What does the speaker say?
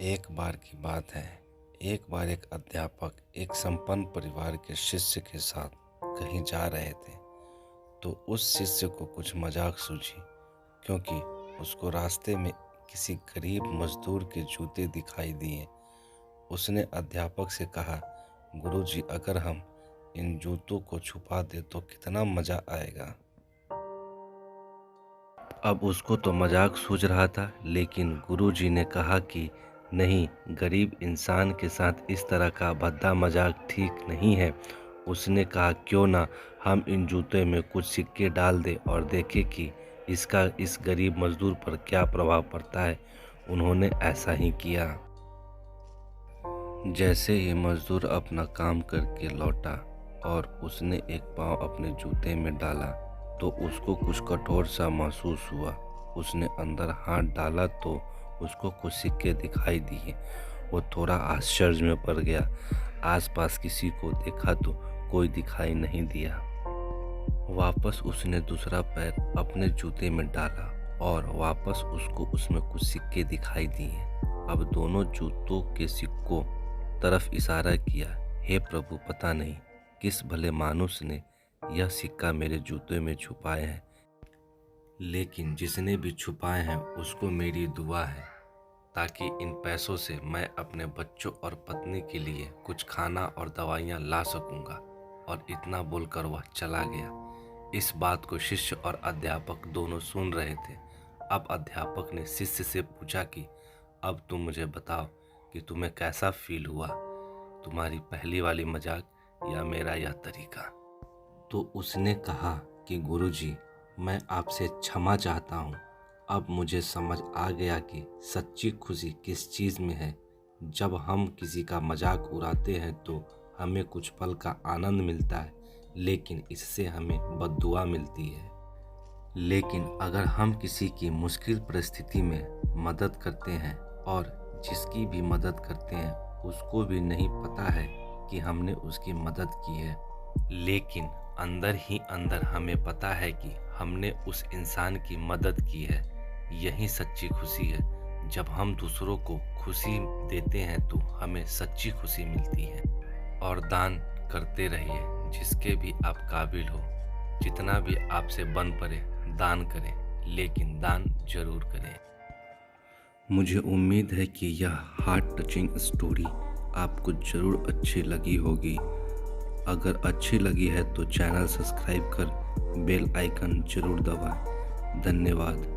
एक बार की बात है। एक बार एक अध्यापक एक संपन्न परिवार के शिष्य के साथ कहीं जा रहे थे, तो उस शिष्य को कुछ मजाक सूझी, क्योंकि उसको रास्ते में किसी गरीब मजदूर के जूते दिखाई दिए। उसने अध्यापक से कहा, गुरुजी, अगर हम इन जूतों को छुपा दे तो कितना मजा आएगा। अब उसको तो मजाक सूझ रहा था, लेकिन गुरुजी ने कहा कि नहीं, गरीब इंसान के साथ इस तरह का भद्दा मजाक ठीक नहीं है। उसने कहा, क्यों ना हम इन जूते में कुछ सिक्के डाल दें और देखें कि इसका इस गरीब मजदूर पर क्या प्रभाव पड़ता है। उन्होंने ऐसा ही किया। जैसे ही मजदूर अपना काम करके लौटा और उसने एक पाँव अपने जूते में डाला, तो उसको कुछ कठोर सा महसूस हुआ। उसने अंदर हाथ डाला तो उसको कुछ सिक्के दिखाई दिए। वो थोड़ा आश्चर्य में पड़ गया। आसपास किसी को देखा तो कोई दिखाई नहीं दिया। वापस उसने दूसरा पैर अपने जूते में डाला और वापस उसको उसमें कुछ सिक्के दिखाई दिए। अब दोनों जूतों के सिक्कों तरफ इशारा किया। हे प्रभु, पता नहीं किस भले मानुस ने यह सिक्का मेरे जूते में छुपाए हैं, लेकिन जिसने भी छुपाए हैं उसको मेरी दुआ है, ताकि इन पैसों से मैं अपने बच्चों और पत्नी के लिए कुछ खाना और दवाइयाँ ला सकूँगा। और इतना बोलकर वह चला गया। इस बात को शिष्य और अध्यापक दोनों सुन रहे थे। अब अध्यापक ने शिष्य से पूछा कि अब तुम मुझे बताओ कि तुम्हें कैसा फील हुआ, तुम्हारी पहली वाली मजाक या मेरा यह तरीका। तो उसने कहा कि गुरुजी, मैं आपसे क्षमा चाहता हूँ। अब मुझे समझ आ गया कि सच्ची खुशी किस चीज़ में है। जब हम किसी का मजाक उड़ाते हैं तो हमें कुछ पल का आनंद मिलता है, लेकिन इससे हमें बद्दुआ मिलती है। लेकिन अगर हम किसी की मुश्किल परिस्थिति में मदद करते हैं और जिसकी भी मदद करते हैं उसको भी नहीं पता है कि हमने उसकी मदद की है, लेकिन अंदर ही अंदर हमें पता है कि हमने उस इंसान की मदद की है, यही सच्ची खुशी है। जब हम दूसरों को खुशी देते हैं तो हमें सच्ची खुशी मिलती है। और दान करते रहिए, जिसके भी आप काबिल हो। जितना भी आपसे बन पड़े दान करें, लेकिन दान जरूर करें। मुझे उम्मीद है कि यह हार्ट टचिंग स्टोरी आपको ज़रूर अच्छी लगी होगी। अगर अच्छी लगी है तो चैनल सब्सक्राइब कर बेल आइकन जरूर दबाएं। धन्यवाद।